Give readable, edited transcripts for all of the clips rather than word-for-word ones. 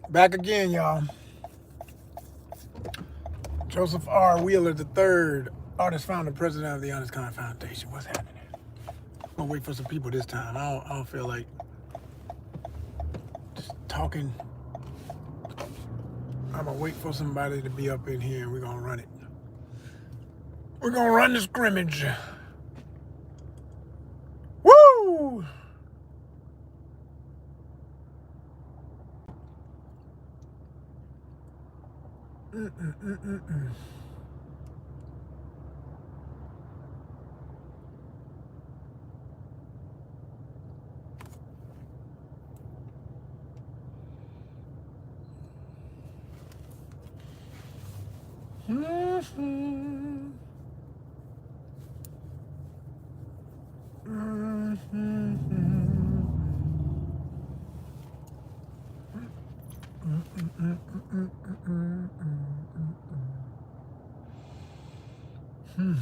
Back again, y'all. Joseph R. Wheeler III, artist, founder, president of the ONYXCON Foundation. What's happening? I'm gonna wait for some people this time. I don't feel like just talking. I'm gonna wait for somebody to be up in here and we're gonna run it. We're gonna run the scrimmage. Woo! Mm-mm-mm-mm-mm. Mm-hmm.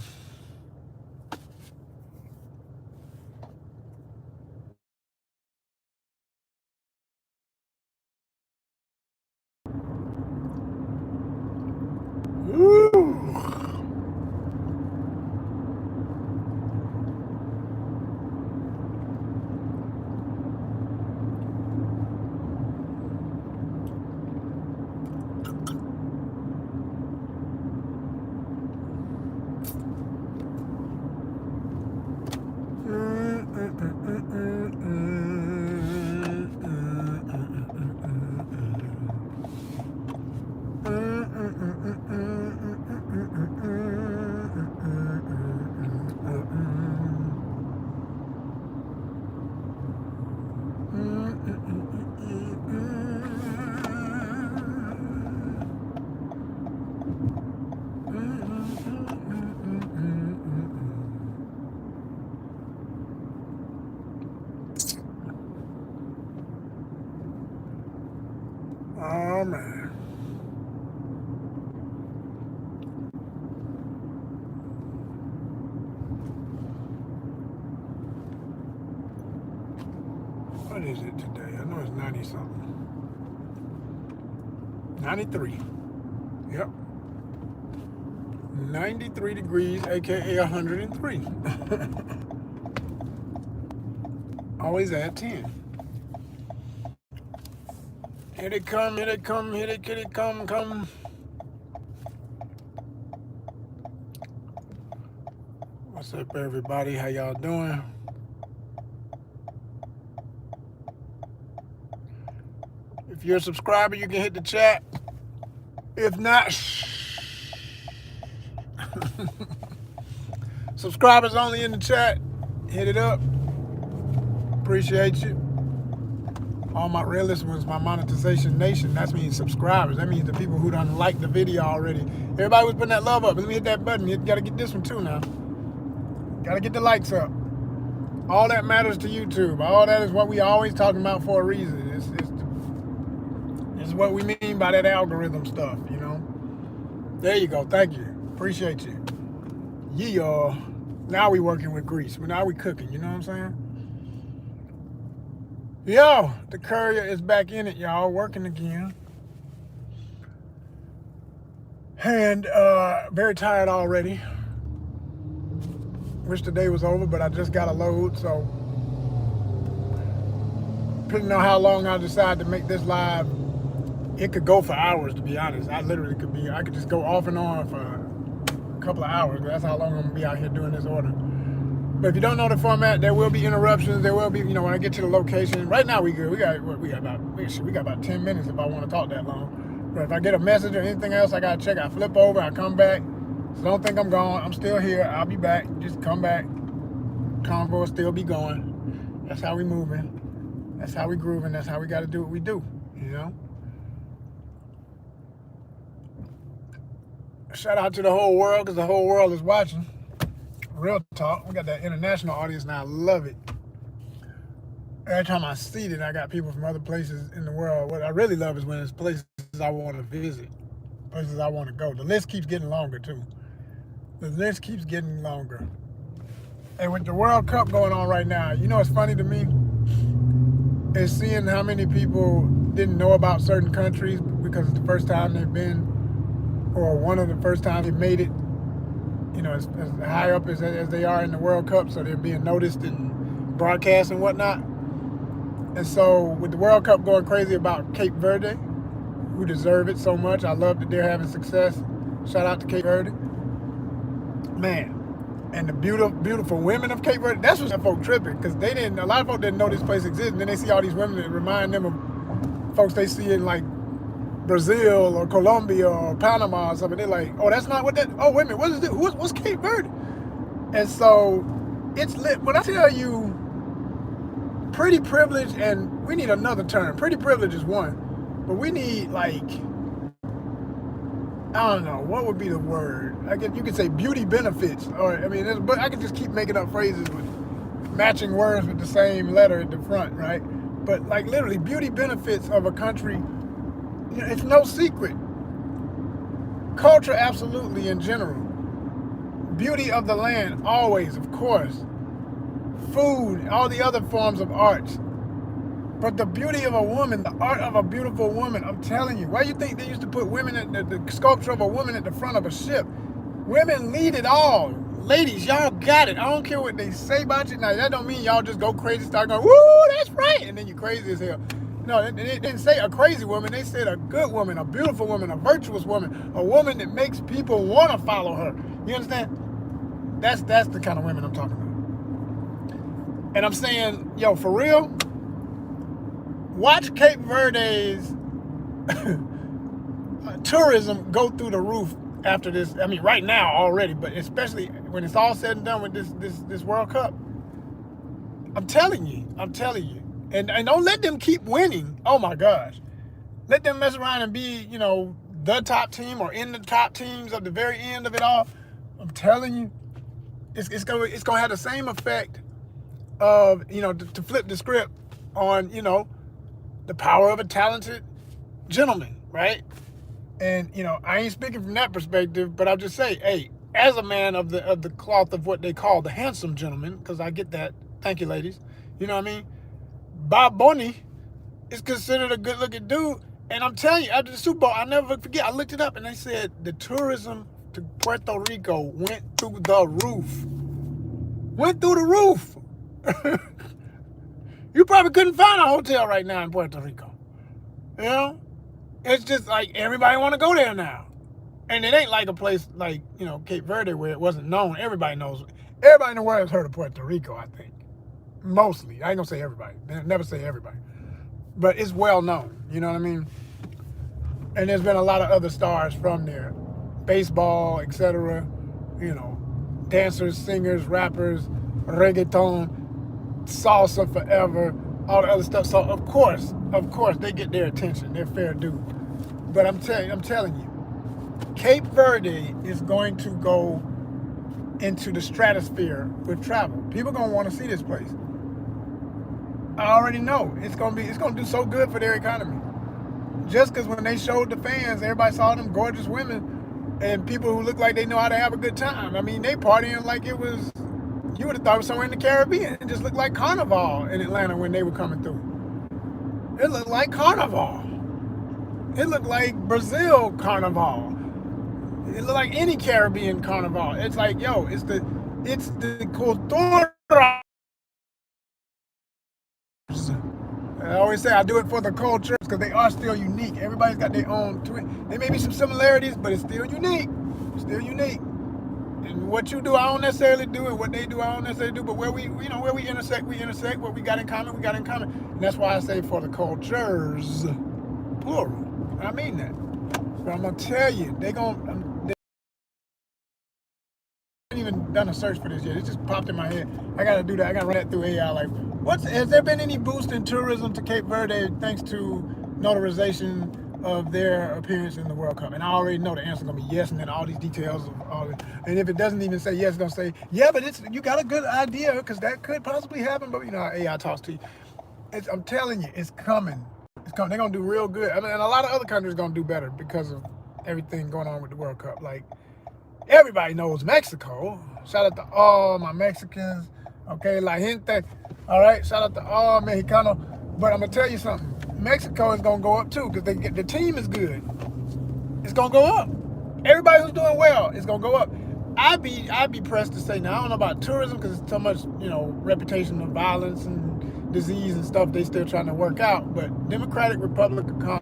Oh man. What is it today? I know it's 90 something. 93. Yep. 93 degrees, aka 103. Always at 10. Here they come, here they come, here they come. What's up, everybody? How y'all doing? If you're a subscriber, you can hit the chat. If not, subscribers only in the chat. Hit it up. Appreciate you. All my real listeners, my monetization nation, that means subscribers. That means the people who done like the video already. Everybody was putting that love up. Let me hit that button. You gotta get this one too now. Gotta get the likes up. All that matters to YouTube. All that is what we always talking about for a reason. It's what we mean by that algorithm stuff, you know. There you go. Thank you. Appreciate you. Yeah. Now we working with grease. Now we cooking. You know what I'm saying? Yo, the courier is back in it, y'all. Working again. And very tired already. Wish the day was over, but I just got a load, so depending on how long I decide to make this live, it could go for hours, to be honest. I could just go off and on for a couple of hours. That's how long I'm gonna be out here doing this order. But if you don't know the format, there will be interruptions. There will be, when I get to the location. Right now we good. We got about 10 minutes if I want to talk that long. But if I get a message or anything else, I gotta check. I flip over, I come back. So don't think I'm gone. I'm still here. I'll be back. Just come back. Convo will still be going. That's how we moving. That's how we grooving. That's how we got to do what we do. Shout out to the whole world, because the whole world is watching. Real talk. We got that international audience now. I love it. Every time I see it, I got people from other places in the world. What I really love is when it's places I want to visit, places I want to go. The list keeps getting longer, too. The list keeps getting longer. And with the World Cup going on right now, what's funny to me is seeing how many people didn't know about certain countries because it's the first time they've been, or one of the first times they made it, as high up as they are in the World Cup, so they're being noticed and broadcast and whatnot. And so with the World Cup going crazy about Cape Verde, who deserve it so much, I love that they're having success. Shout out to Cape Verde. Man, and the beautiful women of Cape Verde, that's what that folk tripping, because a lot of folk didn't know this place existed, and then they see all these women that remind them of folks they see in like Brazil or Colombia or Panama or something. They're like, oh, that's not what that, oh, wait a minute, what is this? What's Cape Verde? And so it's lit. When I tell you pretty privilege, and we need another term. Pretty privilege is one, but we need, like, I don't know, what would be the word? You could say beauty benefits, or but I could just keep making up phrases with matching words with the same letter at the front, right? But like literally beauty benefits of a country, it's no secret. Culture, absolutely, in general. Beauty of the land, always, of course. Food, all the other forms of arts. But the beauty of a woman, the art of a beautiful woman, I'm telling you. Why do you think they used to put women at the sculpture of a woman at the front of a ship? Women lead it all. Ladies, y'all got it. I don't care what they say about you. Now, that don't mean y'all just go crazy, start going, woo, that's right, and then you crazy as hell. No, they didn't say a crazy woman. They said a good woman, a beautiful woman, a virtuous woman, a woman that makes people want to follow her. You understand? That's the kind of women I'm talking about. And I'm saying, yo, for real, watch Cape Verde's tourism go through the roof after this. I mean, right now already, but especially when it's all said and done with this World Cup. I'm telling you. And don't let them keep winning. Oh my gosh. Let them mess around and be, the top team or in the top teams at the very end of it all. I'm telling you, it's gonna have the same effect of, to flip the script on, the power of a talented gentleman, right? And, I ain't speaking from that perspective, but I'll just say, hey, as a man of the cloth of what they call the handsome gentleman, because I get that. Thank you, ladies. You know what I mean? Bob Boney is considered a good-looking dude. And I'm telling you, after the Super Bowl, I'll never forget, I looked it up, and they said the tourism to Puerto Rico went through the roof. Went through the roof. You probably couldn't find a hotel right now in Puerto Rico. It's just like everybody want to go there now. And it ain't like a place like, Cape Verde where it wasn't known. Everybody knows. Everybody in the world has heard of Puerto Rico, I think. Mostly. I ain't going to say everybody. Never say everybody. But it's well known. You know what I mean? And there's been a lot of other stars from there. Baseball, etc. Dancers, singers, rappers, reggaeton, salsa forever, all the other stuff. So of course, they get their attention. They're fair due. But I'm telling you, Cape Verde is going to go into the stratosphere with travel. People gonna want to see this place. I already know it's gonna do so good for their economy. Just because when they showed the fans, everybody saw them gorgeous women and people who look like they know how to have a good time. I mean, they partying like it was. You would have thought it was somewhere in the Caribbean. It just looked like Carnival in Atlanta when they were coming through. It looked like Carnival. It looked like Brazil Carnival. It looked like any Caribbean Carnival. It's like, yo, it's the cultura. I always say I do it for the culture because they are still unique. Everybody's got their own twin. There may be some similarities, but it's still unique. And what you do, I don't necessarily do, and what they do, I don't necessarily do. But where we intersect, we intersect. What we got in common, we got in common. And that's why I say for the cultures, plural. I mean that. But I'm gonna tell you, they haven't even done a search for this yet. It just popped in my head. I gotta do that. I gotta run that through AI. Like, has there been any boost in tourism to Cape Verde thanks to notarization of their appearance in the World Cup? And I already know the answer is gonna be yes, and then all these details of all it. And if it doesn't even say yes, it's gonna say, yeah, but you got a good idea, because that could possibly happen. But how AI talks to you. I'm telling you, it's coming. It's coming. They're gonna do real good. I mean, and a lot of other countries are gonna do better because of everything going on with the World Cup. Like, everybody knows Mexico. Shout out to all my Mexicans. Okay, la gente. All right, shout out to all Mexicano. But I'm gonna tell you something. Mexico is gonna go up too because the team is good. It's gonna go up. Everybody who's doing well is gonna go up. I'd be pressed to say now. I don't know about tourism because it's so much, reputation of violence and disease and stuff they still trying to work out. But Democratic Republic of Congo,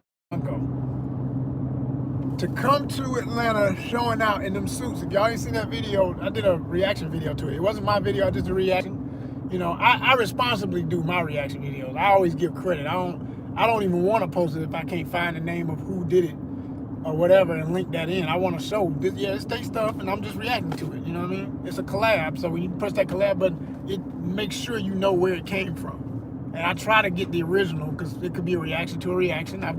to come to Atlanta showing out in them suits. If y'all ain't seen that video, I did a reaction video to it. It wasn't my video, I did a reaction. I responsibly do my reaction videos. I always give credit. I don't even want to post it if I can't find the name of who did it or whatever and link that in. I want to show this, it's their stuff and I'm just reacting to it. You know what I mean? It's a collab. So when you press that collab button, it makes sure you know where it came from. And I try to get the original because it could be a reaction to a reaction. I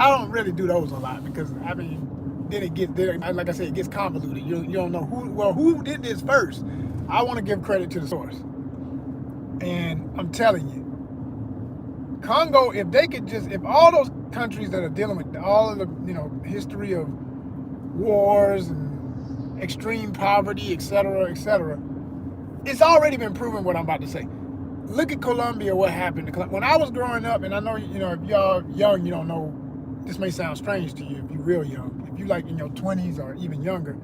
don't really do those a lot because then it gets, like I said, it gets convoluted. You don't know who did this first. I want to give credit to the source. And I'm telling you, Congo, if all those countries that are dealing with all of the, history of wars and extreme poverty, et cetera, it's already been proven what I'm about to say. Look at Colombia, what happened. When I was growing up, and I know, if y'all young, you don't know, this may sound strange to you if you're real young. If you like in your 20s or even younger,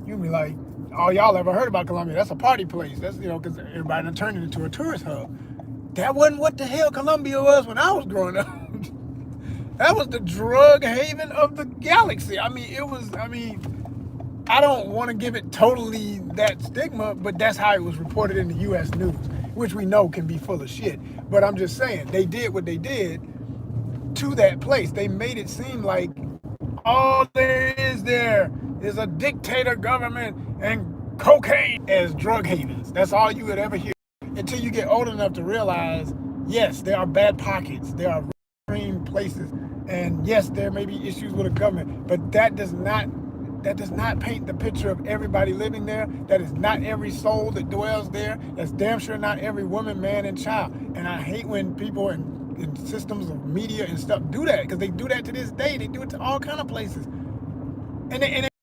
you'll be like, oh, y'all ever heard about Colombia? That's a party place. That's, because everybody done turned it into a tourist hub. That wasn't what the hell Colombia was when I was growing up. That was the drug haven of the galaxy. I don't want to give it totally that stigma, but that's how it was reported in the U.S. news, which we know can be full of shit. But I'm just saying, they did what they did to that place. They made it seem like all there is a dictator government and cocaine as drug havens. That's all you would ever hear. Until you get old enough to realize, yes, there are bad pockets, there are extreme places, and yes, there may be issues with the government, but that does not paint the picture of everybody living there. That is not every soul that dwells there. That's damn sure not every woman, man, and child. And I hate when people in systems of media and stuff do that, because they do that to this day. They do it to all kind of places.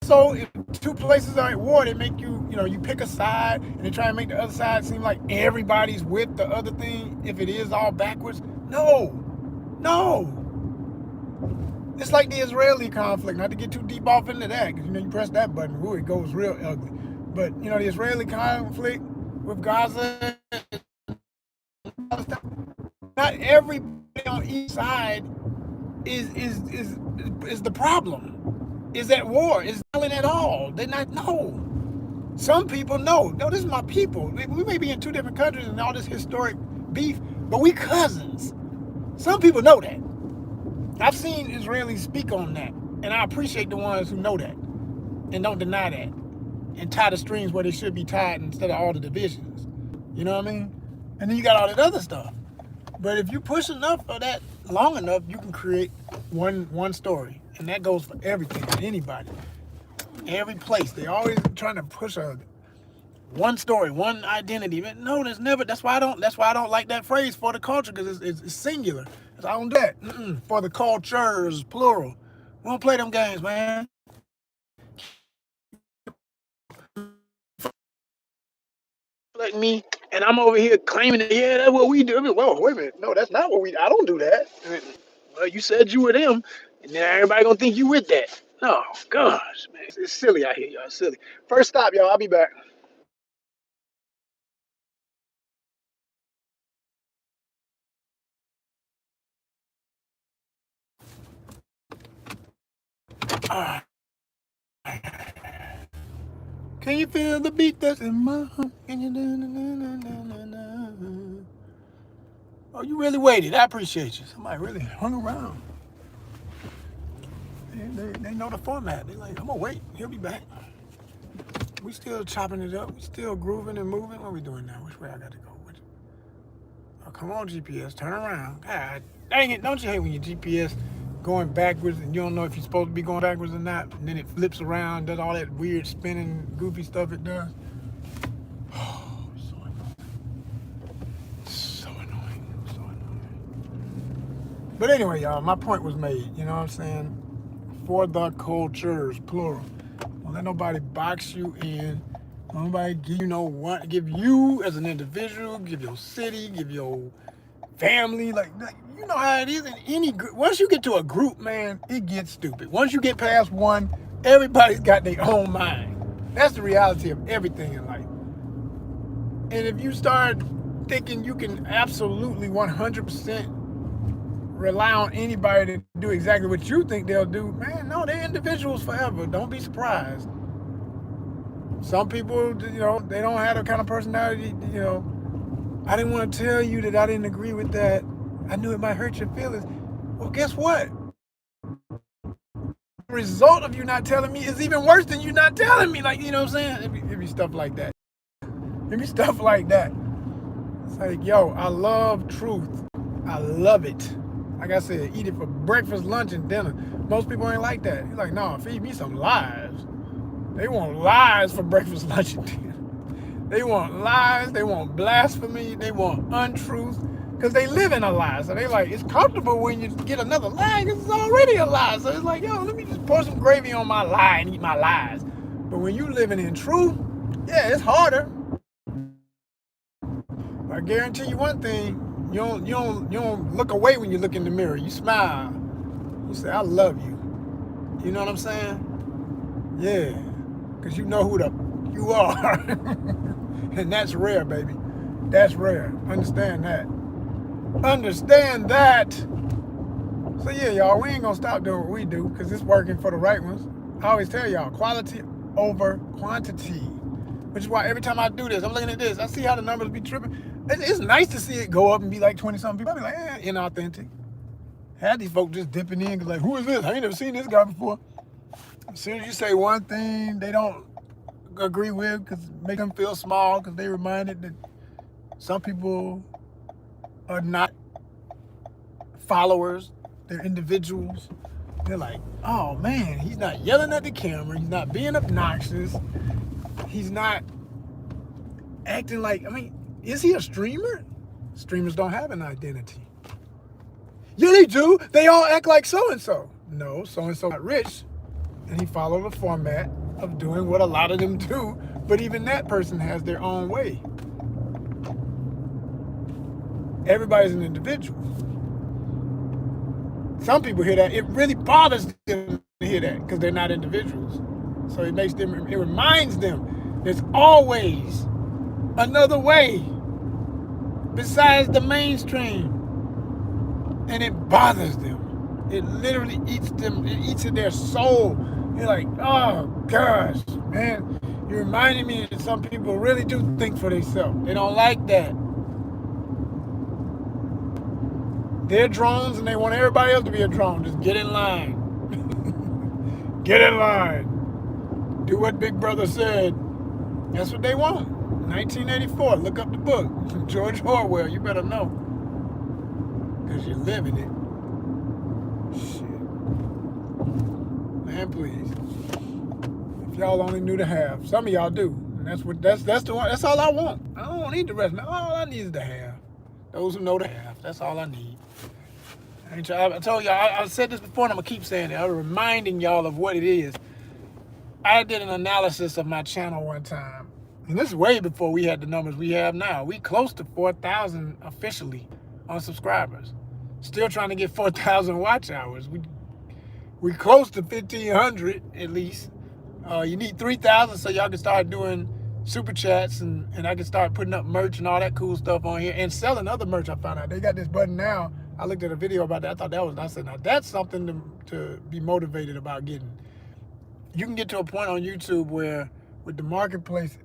So if two places are at war, they make you pick a side, and they try to make the other side seem like everybody's with the other thing if it is all backwards. No. It's like the Israeli conflict. Not to get too deep off into that, because you press that button, it goes real ugly. But the Israeli conflict with Gaza, not everybody on each side is the problem. Is at war, is not at all. They're not, no. Some people know. No, this is my people. We may be in two different countries and all this historic beef, but we cousins. Some people know that. I've seen Israelis speak on that, and I appreciate the ones who know that and don't deny that and tie the strings where they should be tied instead of all the divisions. You know what I mean? And then you got all that other stuff. But if you push enough of that long enough, you can create one story. And that goes for everything, for anybody. Every place. They always trying to push one story, one identity. No, there's never. That's why I don't like that phrase, for the culture, because it's singular. I don't do that. For the cultures, plural. We don't play them games, man. Like me, and I'm over here claiming that, yeah, that's what we do. Well, wait a minute. No, that's not what we. I don't do that. Well, you said you were them, and then everybody gonna think you with that. No, gosh, man, it's silly out here, y'all. It's silly. First stop, y'all. I'll be back. Can you feel the beat that's in my heart? Can you do? Oh, you really waited. I appreciate you. Somebody really hung around. They know the format. They like, I'm gonna wait. He'll be back. We still chopping it up. We still grooving and moving. What are we doing now? Which way I got to go? Oh, come on, GPS. Turn around. God dang it. Don't you hate when your GPS going backwards and you don't know if you're supposed to be going backwards or not, and then it flips around, does all that weird spinning, goofy stuff it does? Oh, so annoying. So annoying. But anyway, y'all, my point was made. You know what I'm saying? For the cultures, plural. Don't let nobody box you in. Nobody give you give you as an individual, give your city, give your family. Like you know how it is in any group. Once you get to a group, man, it gets stupid. Once you get past one, everybody's got their own mind. That's the reality of everything in life. And if you start thinking you can absolutely 100% rely on anybody to do exactly what you think they'll do, man, no, they're individuals forever. Don't be surprised. Some people, you know, they don't have the kind of personality, you know, I didn't want to tell you that I didn't agree with that. I knew it might hurt your feelings. Well, guess what? The result of you not telling me is even worse than you not telling me. Like, you know what I'm saying? It'd be stuff like that. It'd be stuff like that. It's like, yo, I love truth. I love it. Like I said, eat it for breakfast, lunch, and dinner. Most people ain't like that. He's like, no, feed me some lies. They want lies for breakfast, lunch, and dinner. They want lies. They want blasphemy. They want untruth. Because they live in a lie. So they like, it's comfortable when you get another lie because it's already a lie. So it's like, yo, let me just pour some gravy on my lie and eat my lies. But when you living in truth, yeah, it's harder. I guarantee you one thing. You don't look away when you look in the mirror. You smile. You say, I love you. You know what I'm saying? Yeah. Because you know who you are. And that's rare, baby. That's rare. Understand that. Understand that. So yeah, y'all, we ain't gonna stop doing what we do because it's working for the right ones. I always tell y'all, quality over quantity. Which is why every time I do this, I'm looking at this, I see how the numbers be tripping. It's nice to see it go up and be like 20-something people. I be like, inauthentic. Had these folks just dipping in, like, who is this? I ain't never seen this guy before. As soon as you say one thing they don't agree with, because make them feel small, because they reminded that some people are not followers, they're individuals. They're like, oh man, he's not yelling at the camera, he's not being obnoxious, he's not acting like, I mean, is he a streamer? Streamers don't have an identity. Yeah, they do. They all act like so-and-so. No, so-and-so got rich, and he followed the format of doing what a lot of them do, but even that person has their own way. Everybody's an individual. Some people hear that. It really bothers them to hear that because they're not individuals. So it reminds them there's always another way besides the mainstream. And it bothers them. It literally eats them. It eats at their soul. You're like, oh gosh, man. You're reminding me that some people really do think for themselves. They don't like that. They're drones and they want everybody else to be a drone. Just get in line. Get in line. Do what Big Brother said. That's what they want. 1984. Look up the book. George Orwell. You better know. Because you're living it. Shit. Man, please. If y'all only knew the half. Some of y'all do. And that's the one. That's all I want. I don't need the rest. All I need is the half. Those who know the half. That's all I need. I told y'all, I said this before and I'm going to keep saying it. I'm reminding y'all of what it is. I did an analysis of my channel one time. And this is way before we had the numbers we have now. We close to 4,000 officially on subscribers. Still trying to get 4,000 watch hours. We close to 1,500 at least. You need 3,000 so y'all can start doing super chats and I can start putting up merch and all that cool stuff on here and selling other merch. I found out they got this button now. I looked at a video about that. I thought that was nice. I said, now that's something to be motivated about getting. You can get to a point on YouTube where with the marketplace,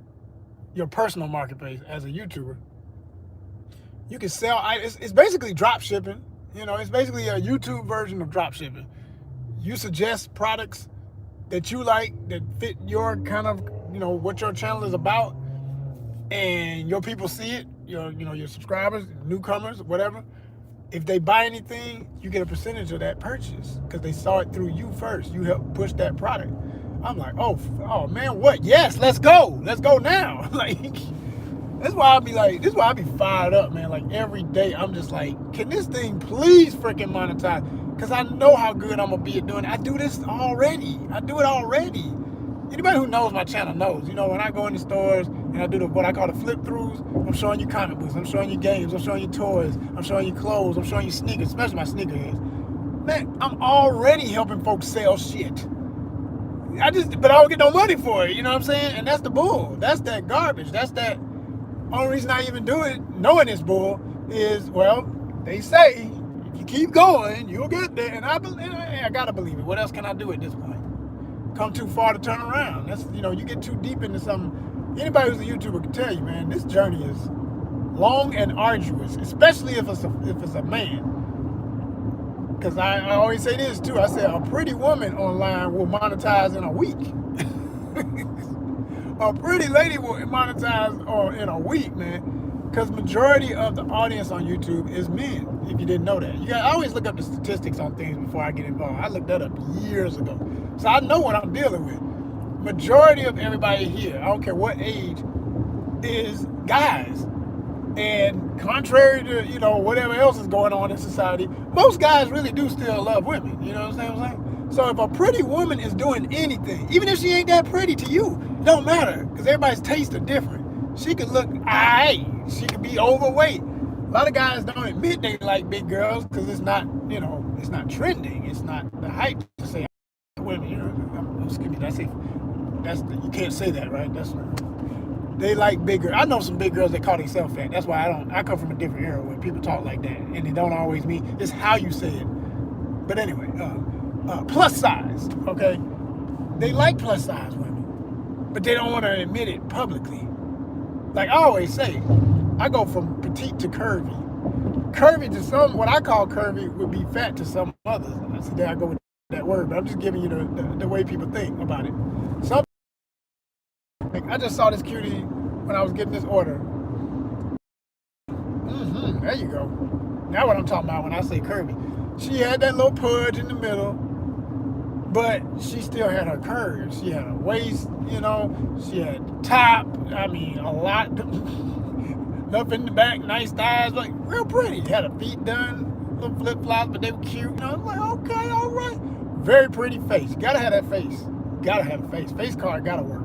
your personal marketplace as a YouTuber, you can sell. It's basically drop shipping. You know, it's basically a YouTube version of drop shipping. You suggest products that you like that fit your kind of, you know, what your channel is about, and your people see it. Your subscribers, newcomers, whatever. If they buy anything, you get a percentage of that purchase because they saw it through you first. You helped push that product. I'm like, oh man, what? Yes, let's go now. Like, that's why I be fired up, man. Like every day, I'm just like, can this thing please freaking monetize? Because I know how good I'm gonna be at doing it. I do this already. I do it already. Anybody who knows my channel knows, you know, when I go in the stores and I do what I call the flip throughs, I'm showing you comic books, I'm showing you games, I'm showing you toys, I'm showing you clothes, I'm showing you sneakers, especially my sneakerheads. Man, I'm already helping folks sell shit. But I don't get no money for it, you know what I'm saying? And that's the bull. That's that garbage. That's that. Only reason I even do it, knowing it's bull, is, well, they say, if you keep going, you'll get there. And I gotta believe it. What else can I do at this point? Come too far to turn around. That's, you know, you get too deep into something. Anybody who's a YouTuber can tell you, man, this journey is long and arduous, especially if it's a man. Because I always say this too. I said a pretty woman online will monetize in a week. A pretty lady will monetize in a week, man. Because majority of the audience on YouTube is men. If you didn't know that, I always look up the statistics on things before I get involved. I looked that up years ago, so I know what I'm dealing with. Majority of everybody here, I don't care what age, is guys. And contrary to, you know, whatever else is going on in society, most guys really do still love women. You know what I'm saying? So if a pretty woman is doing anything, even if she ain't that pretty to you, it don't matter, because everybody's tastes are different. She could look aight. She could be overweight. A lot of guys don't admit they like big girls because it's not, you know, it's not trending. It's not the hype to say women. You know, excuse me. You can't say that, right? They like big girls. I know some big girls that call themselves fat. That's why I come from a different era where people talk like that, and it don't always mean it's how you say it. But anyway, plus size. Okay, they like plus size women, but they don't want to admit it publicly. Like I always say, I go from petite to curvy. Curvy to some, what I call curvy would be fat to some others. So there I go with that word, but I'm just giving you the way people think about it. I just saw this cutie when I was getting this order. There you go. Now what I'm talking about when I say curvy. She had that little pudge in the middle, but she still had her curves. She had her waist, you know. She had the top. I mean, a lot. Up in the back, nice thighs, like real pretty. Had her feet done, little flip flops, but they were cute. And I was like, okay, all right. Very pretty face. Gotta have that face. Gotta have a face. Face card gotta work.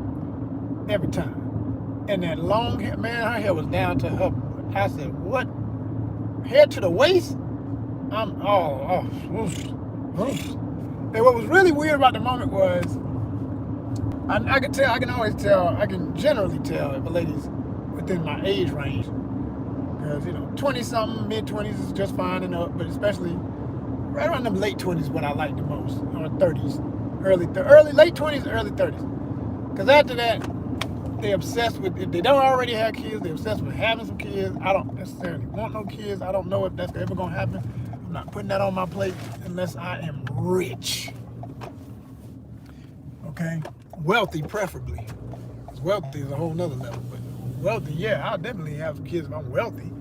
Every time. And that long hair, man, her hair was down to her. I said, what? Hair to the waist? And what was really weird about the moment was, I can always tell, I can generally tell if a lady's within my age range. Because, you know, 20-something, mid-20s is just fine and up, but especially right around them late 20s what I like the most, or 30s, late 20s, early 30s. Because after that, they obsessed with, if they don't already have kids, they're obsessed with having some kids. I don't necessarily want no kids. I don't know if that's ever going to happen. I'm not putting that on my plate unless I am rich. Okay? Wealthy, preferably. Because wealthy is a whole nother level. But wealthy, yeah, I'll definitely have some kids if I'm wealthy.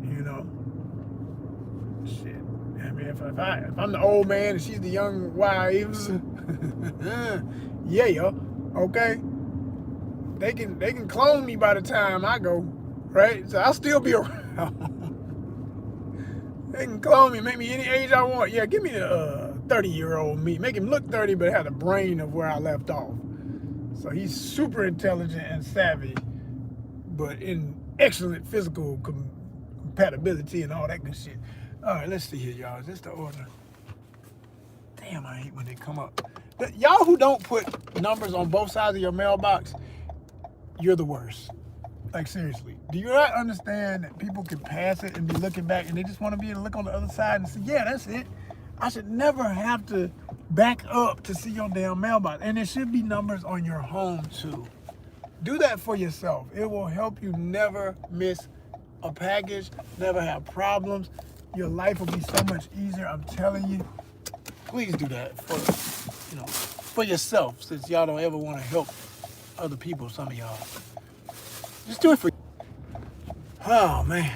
You know? Shit. I mean, if I'm the old man and she's the young wives, yeah, okay? They can clone me by the time I go, right? So I'll still be around. They can clone me, make me any age I want. Yeah, give me the 30-year-old me. Make him look 30, but have the brain of where I left off. So he's super intelligent and savvy, but in excellent physical compatibility and all that good shit. All right, let's see here, y'all. Is this the order? Damn, I hate when they come up. Y'all who don't put numbers on both sides of your mailbox, you're the worst. Like, seriously. Do you not understand that people can pass it and be looking back and they just want to be able to look on the other side and say, yeah, that's it. I should never have to back up to see your damn mailbox. And there should be numbers on your home, too. Do that for yourself. It will help you never miss a package, never have problems. Your life will be so much easier, I'm telling you. Please do that for yourself, since y'all don't ever want to help other people, some of y'all. Just do it for oh man.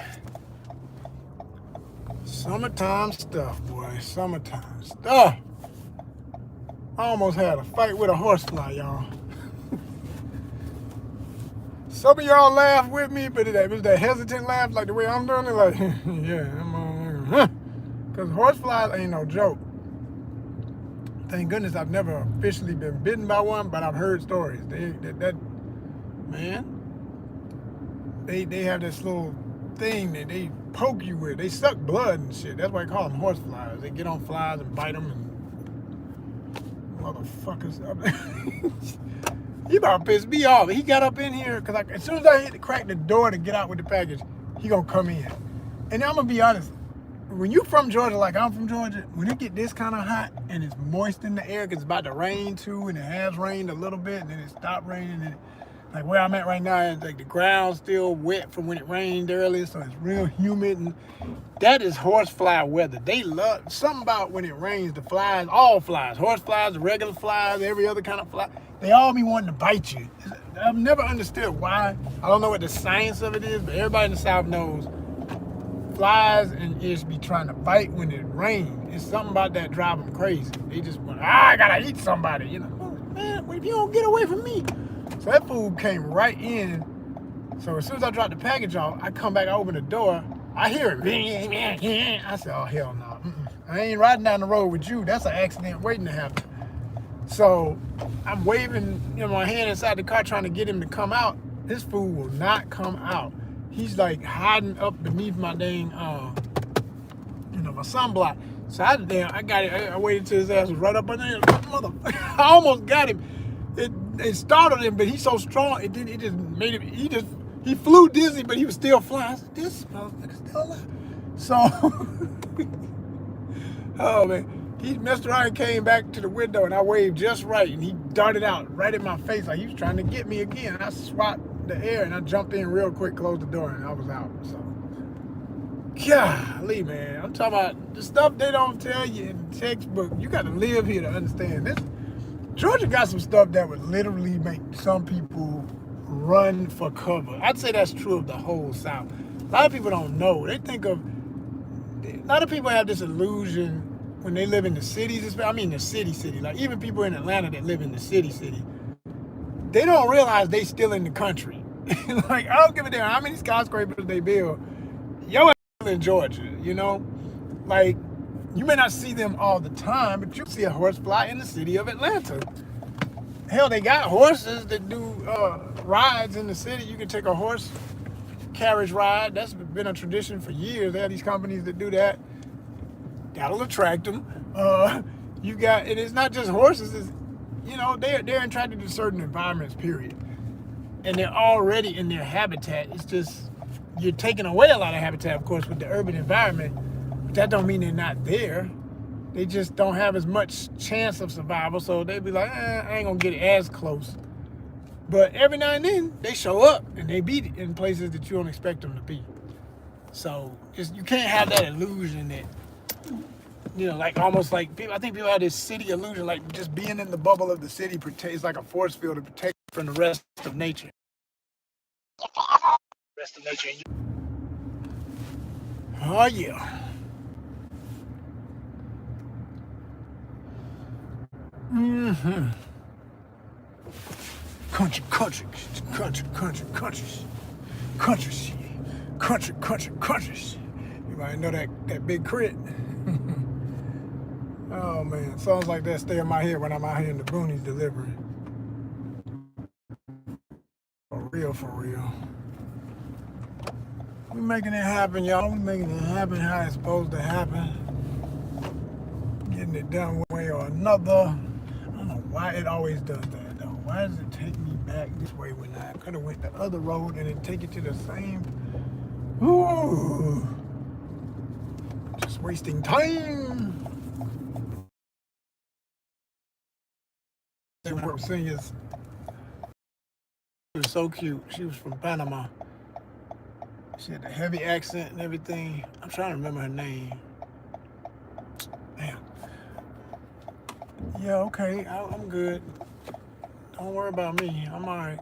Summertime stuff, boy. Summertime stuff. I almost had a fight with a horsefly, y'all. Some of y'all laugh with me, but it was that hesitant laugh, like the way I'm doing it, like, yeah, I'm on, because horseflies ain't no joke. Thank goodness I've never officially been bitten by one, but I've heard stories. Man, they have this little thing that they poke you with. They suck blood and shit. That's why they call them horse flies. They get on flies and bite them and motherfuckers. He about to piss me off. He got up in here because as soon as I hit to crack the door to get out with the package, he gonna come in. And I'm gonna be honest, when you from Georgia, like I'm from Georgia, when it get this kind of hot and it's moist in the air because it's about to rain too, and it has rained a little bit, and then it stopped raining, and like where I'm at right now, it's like the ground's still wet from when it rained earlier, so it's real humid, and that is horsefly weather. They love something about when it rains, the flies, all flies, horse flies, the regular flies, every other kind of fly, they all be wanting to bite you. I've never understood why. I don't know what the science of it is, but everybody in the South knows flies and ish be trying to bite when it rains. It's something about that drive them crazy. They just want, I gotta eat somebody, you know. Oh, man, if you don't get away from me. So that food came right in. So as soon as I dropped the package off, I come back, I open the door, I hear it. I said, oh, hell no. I ain't riding down the road with you. That's an accident waiting to happen. So I'm waving my hand inside the car trying to get him to come out. This fool will not come out. He's like hiding up beneath my dang, my sunblock. So I got it. I waited till his ass was right up under there. I almost got him. It startled him, but he's so strong. It just made him. He flew dizzy, but he was still flying. I said, this motherfucker's still alive. So, oh man. He messed around and came back to the window, and I waved just right, and he darted out right in my face like he was trying to get me again. I swat the air, and I jumped in real quick, closed the door, and I was out. So, golly, man. I'm talking about the stuff they don't tell you in the textbook. You got to live here to understand this. Georgia got some stuff that would literally make some people run for cover. I'd say that's true of the whole South. A lot of people don't know. A lot of people have this illusion when they live in the cities, I mean the city, like even people in Atlanta that live in the city, they don't realize they still in the country. Like, I don't give a damn how many skyscrapers they build. Yo, in Georgia, like you may not see them all the time, but you see a horsefly in the city of Atlanta. Hell, they got horses that do rides in the city. You can take a horse carriage ride. That's been a tradition for years. They have these companies that do that. That'll attract them. And it's not just horses. It's, they're attracted to certain environments, period. And they're already in their habitat. It's just, you're taking away a lot of habitat, of course, with the urban environment. But that don't mean they're not there. They just don't have as much chance of survival. So they be like, I ain't gonna get as close. But every now and then, they show up and they be in places that you don't expect them to be. So you can't have that illusion that, like almost like people. I think people have this city illusion, like just being in the bubble of the city is like a force field to protect you from the rest of nature. Oh yeah. Mm-hmm. Country. You might know that big crit. Oh man, songs like that stay in my head when I'm out here in the boonies delivering. For real. We making it happen, y'all. We making it happen how it's supposed to happen. Getting it done one way or another. I don't know why it always does that though. Why does it take me back this way when I could have went the other road and then take it to the same? Ooh. Just wasting time. They were singers. She was so cute. She was from Panama. She had a heavy accent and everything. I'm trying to remember her name. Damn. Yeah, okay. I'm good. Don't worry about me. I'm all right.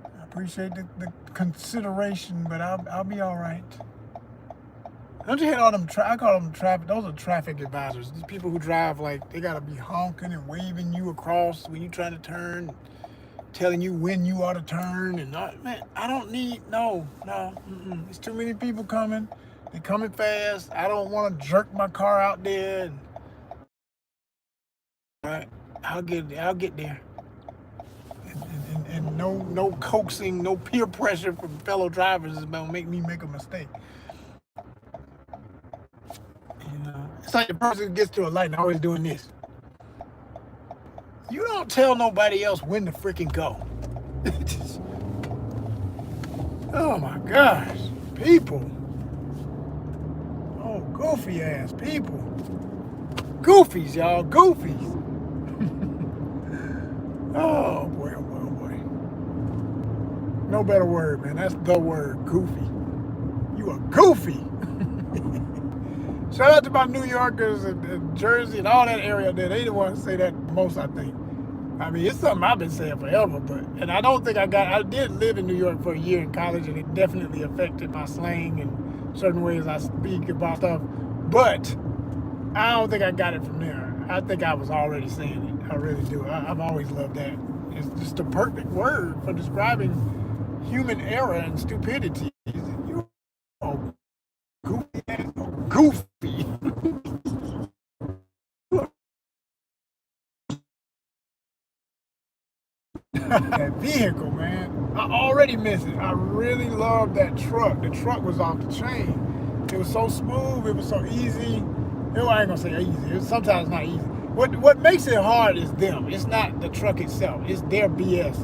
I appreciate the consideration, but I'll be all right. Don't you hate all them? I call them traffic. Those are traffic advisors. These people who drive like they gotta be honking and waving you across when you trying to turn, telling you when you ought to turn. And man, I don't need no. There's too many people coming. They're coming fast. I don't want to jerk my car out there. And But I'll get there. And no coaxing, no peer pressure from fellow drivers is gonna make me make a mistake. It's like the person gets to a light and always doing this. You don't tell nobody else when to freaking go. Oh my gosh, people. Oh, goofy ass people. Goofies, y'all, goofies. Oh boy, oh boy, oh boy. No better word, man. That's the word, goofy. You are goofy. Shout out to my New Yorkers and Jersey and all that area there. They the ones say that most, I think. I mean, it's something I've been saying forever, and I don't think I did live in New York for a year in college, and it definitely affected my slang and certain ways I speak about stuff. But I don't think I got it from there. I think I was already saying it. I really do. I've always loved that. It's just the perfect word for describing human error and stupidity. You are goofy. Goofy. That vehicle, man. I already miss it. I really love that truck. The truck was off the chain. It was so smooth. It was so easy. I ain't gonna say easy. It's sometimes not easy. What makes it hard is them. It's not the truck itself. It's their BS.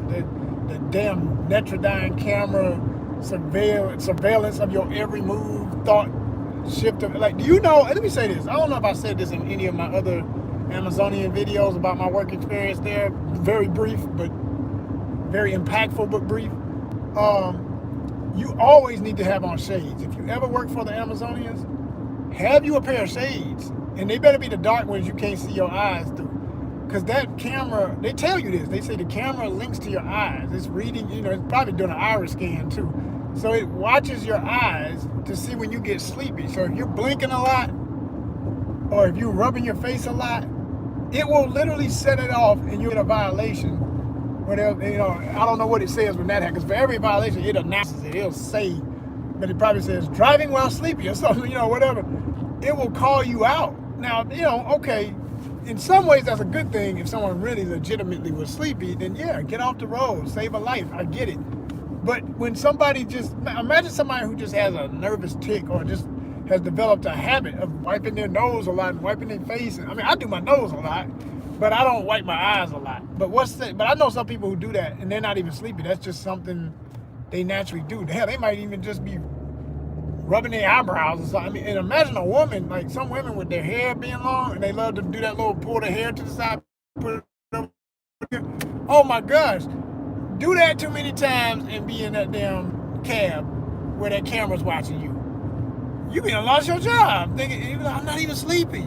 The damn Netrodyne camera surveillance of your every move, thought shift of, like, do you know? Let me say this. I don't know if I said this in any of my other Amazonian videos about my work experience there. Very brief, but very impactful, but brief. You always need to have on shades. If you ever work for the Amazonians, have you a pair of shades, and they better be the dark ones you can't see your eyes through. Because that camera, they tell you this. They say the camera links to your eyes. It's reading, it's probably doing an iris scan too. So it watches your eyes to see when you get sleepy. So if you're blinking a lot, or if you're rubbing your face a lot, it will literally set it off and you get a violation. Whatever, I don't know what it says when that happens. For every violation, it announces it. It'll say, but it probably says driving while sleepy or something, whatever. It will call you out. Now, okay, in some ways that's a good thing. If someone really legitimately was sleepy, then yeah, get off the road, save a life. I get it. But when somebody imagine somebody who just has a nervous tick or just has developed a habit of wiping their nose a lot and wiping their face. I mean, I do my nose a lot, but I don't wipe my eyes a lot. But I know some people who do that and they're not even sleepy. That's just something they naturally do. Hell, they might even just be rubbing their eyebrows or something. I mean, and imagine a woman, like some women with their hair being long and they love to do that little pull their hair to the side, put it over here. Oh my gosh. Do that too many times and be in that damn cab where that camera's watching you. You be lost your job. Thinking, I'm not even sleepy.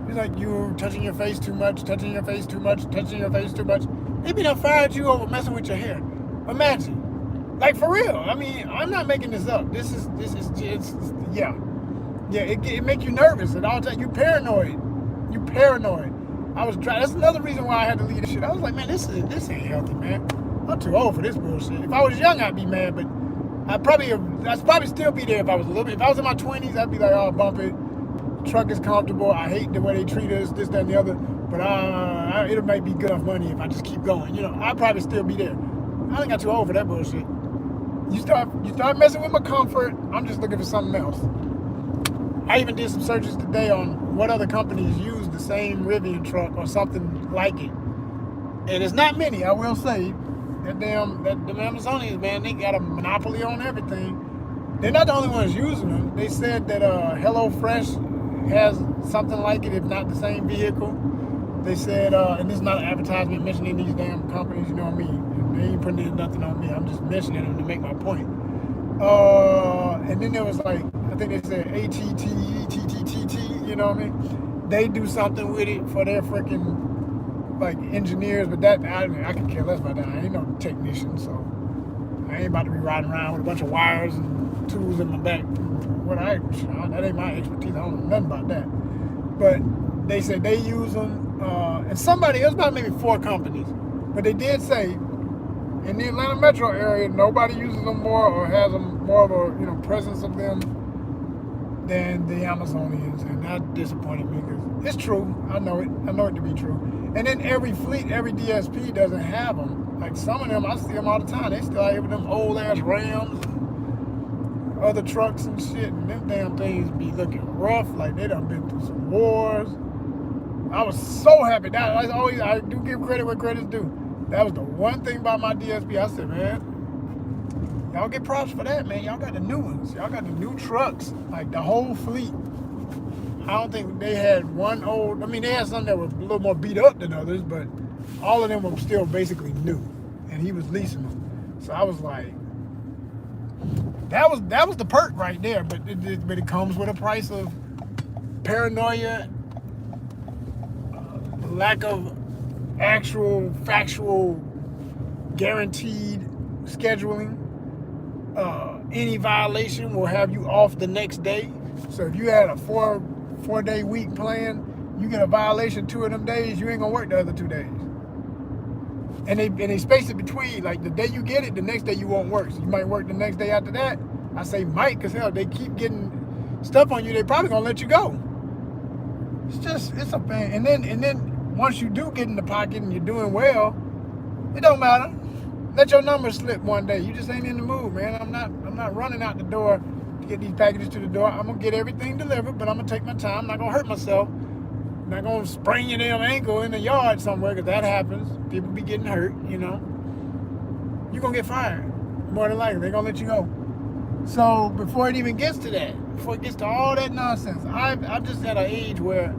It's like you're touching your face too much, touching your face too much, touching your face too much. They be done fired you over messing with your hair. Imagine. Like, for real. I mean, I'm not making this up. This is just, yeah. Yeah, it make you nervous at all times. You paranoid. That's another reason why I had to leave this shit. I was like, man, this ain't healthy, man. I'm too old for this bullshit. If I was young, I'd be mad, but I'd probably still be there if I was a little bit. If I was in my 20s, I'd be like, oh, bump it. Truck is comfortable. I hate the way they treat us, this, that, and the other. But it might be good enough money if I just keep going. I'd probably still be there. I think I'm too old for that bullshit. You start messing with my comfort, I'm just looking for something else. I even did some searches today on what other companies use the same Rivian truck or something like it. And it's not many, I will say. The Amazonians, man, they got a monopoly on everything. They're not the only ones using them. They said that HelloFresh has something like it, if not the same vehicle. They said, and this is not an advertisement mentioning these damn companies, you know what I mean? They ain't putting nothing on me. I'm just mentioning them to make my point. And then there was like, I think they said ATTE, TTTT, you know what I mean? They do something with it for their freaking like engineers, but that I can care less about that. I ain't no technician, so I ain't about to be riding around with a bunch of wires and tools in my back. That ain't my expertise. I don't know nothing about that. But they said they use them, and somebody else, about maybe 4 companies, but they did say in the Atlanta metro area nobody uses them more or has them more of a presence of them than the Amazonians, and that disappointed me because it's true. I know it to be true. And then every fleet, every DSP doesn't have them. Like some of them, I see them all the time. They still out here with them old ass Rams, and other trucks and shit, and them damn things be looking rough. Like they done been through some wars. I was so happy. That I do give credit where credit's due. That was the one thing about my DSP. I said, man, y'all get props for that, man. Y'all got the new ones. Y'all got the new trucks. Like the whole fleet. I don't think they had one old. I mean, they had some that were a little more beat up than others, but all of them were still basically new. And he was leasing them. So I was like, that was the perk right there. But it comes with a price of paranoia, lack of actual factual guaranteed scheduling. Any violation will have you off the next day. So if you had a four-day week plan, you get a violation 2 of them days, you ain't gonna work the other 2 days. And they space it between, like the day you get it, the next day you won't work. So you might work the next day after that. I say might, cause hell, they keep getting stuff on you, they probably gonna let you go. It's a pain. And then once you do get in the pocket and you're doing well, it don't matter. Let your numbers slip one day. You just ain't in the mood, man. I'm not running out the door to get these packages to the door. I'm gonna get everything delivered, but I'm gonna take my time. I'm not gonna hurt myself. I'm not gonna sprain your damn ankle in the yard somewhere, because that happens. People be getting hurt, you know. You're gonna get fired. More than likely, they're gonna let you go. So before it even gets to that, before it gets to all that nonsense, I'm just at an age where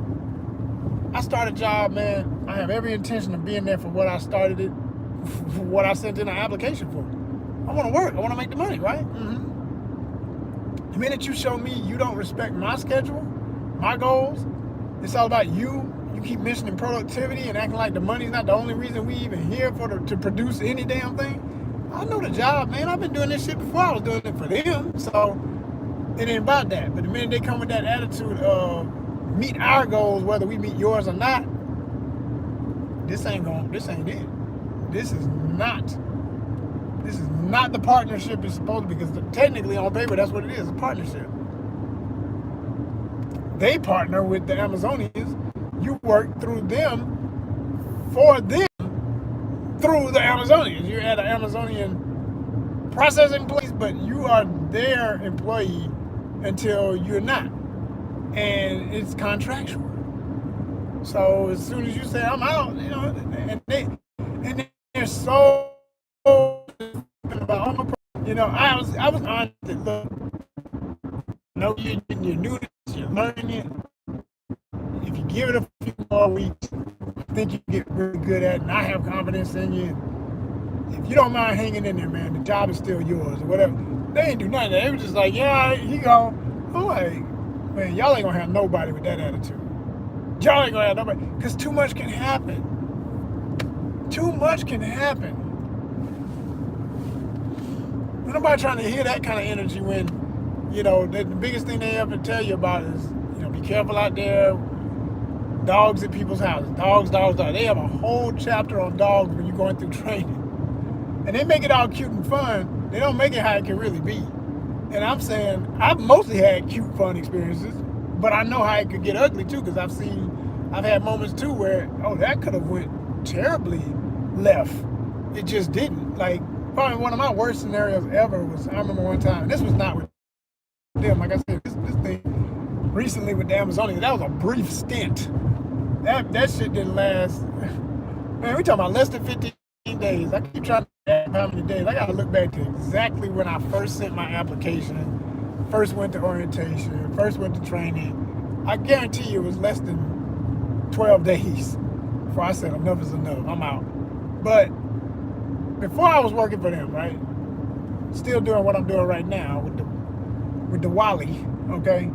I start a job, man. I have every intention of being there for what I started it, for what I sent in an application for. I want to work. I want to make the money, right? Mm-hmm. The minute you show me you don't respect my schedule, my goals, it's all about you. You keep mentioning productivity and acting like the money's not the only reason we even here to produce any damn thing. I know the job, man. I've been doing this shit before I was doing it for them. So it ain't about that. But the minute they come with that attitude of meet our goals, whether we meet yours or not, this ain't it. This is not the partnership it's supposed to be, because technically on paper that's what it is, a partnership. They partner with the Amazonians. You work through them for them through the Amazonians. You're at an Amazonian processing place, but you are their employee until you're not. And it's contractual. So as soon as you say I'm out, you know, and they're so about, you know, I was honest. Look, no, you're new to this, you're learning it. If you give it a few more weeks, I think you get really good at it, and I have confidence in you. If you don't mind hanging in there, man, the job is still yours or whatever. They ain't do nothing. They were just like, yeah, he gone. I'm like, man, y'all ain't gonna have nobody with that attitude. Y'all ain't gonna have nobody, because too much can happen. Too much can happen. Nobody trying to hear that kind of energy when, you know, the biggest thing they ever tell you about is, you know, be careful out there. Dogs at people's houses. Dogs. They have a whole chapter on dogs when you're going through training. And they make it all cute and fun. They don't make it how it can really be. And I'm saying, I've mostly had cute, fun experiences, but I know how it could get ugly too, because I've had moments too where, oh, that could have went terribly left. It just didn't. Like, probably one of my worst scenarios ever was, I remember one time, this was not with them, like I said, this thing recently with the Amazonians, that was a brief stint. That shit didn't last. Man, we talking about less than 15 days. I keep trying to add how many days. I gotta look back to exactly when I first sent my application, first went to orientation, first went to training. I guarantee you it was less than 12 days before I said enough is enough, I'm out. But before I was working for them, right? Still doing what I'm doing right now with the Wally, okay?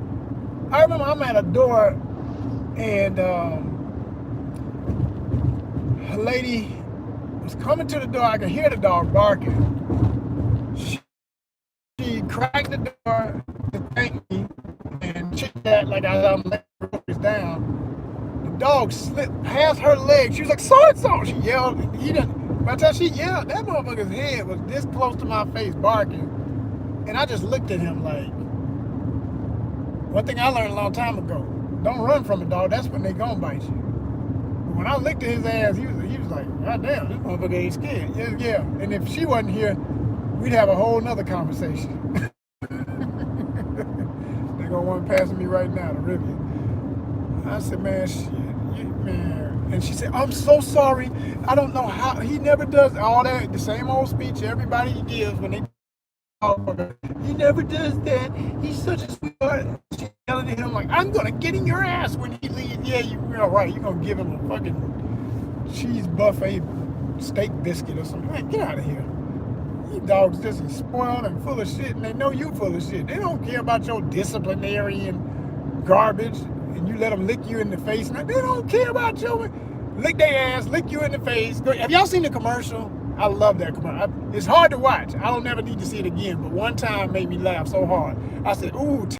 I remember I'm at a door and a lady was coming to the door. I could hear the dog barking. She cracked the door to thank me and chit-chat like I'm laying down. The dog slipped past her leg. She was like, so-and-so. She yelled. By the time she yelled, that motherfucker's head was this close to my face barking. And I just looked at him like, One thing I learned a long time ago, don't run from a dog, that's when they gonna bite you. But when I licked at his ass, he was like, God damn, this motherfucker ain't scared. Yeah. And if she wasn't here, we'd have a whole nother conversation. They gonna want passing me right now to rip you. I said, man, shit, man. And she said, I'm so sorry. I don't know how, he never does all that, the same old speech everybody gives when they he never does that. He's such a sweetheart. She's yelling at him like, I'm gonna get in your ass when he leaves. Yeah, you're all right. You're gonna give him a fucking cheese buffet steak biscuit or something. Man, get out of here. These dogs just spoiled and full of shit, and they know you full of shit. They don't care about your disciplinarian garbage, and you let them lick you in the face. They don't care about your lick their ass, lick you in the face. Have y'all seen the commercial? I love that commercial. It's hard to watch. I don't never need to see it again, but one time made me laugh so hard. I said, ooh.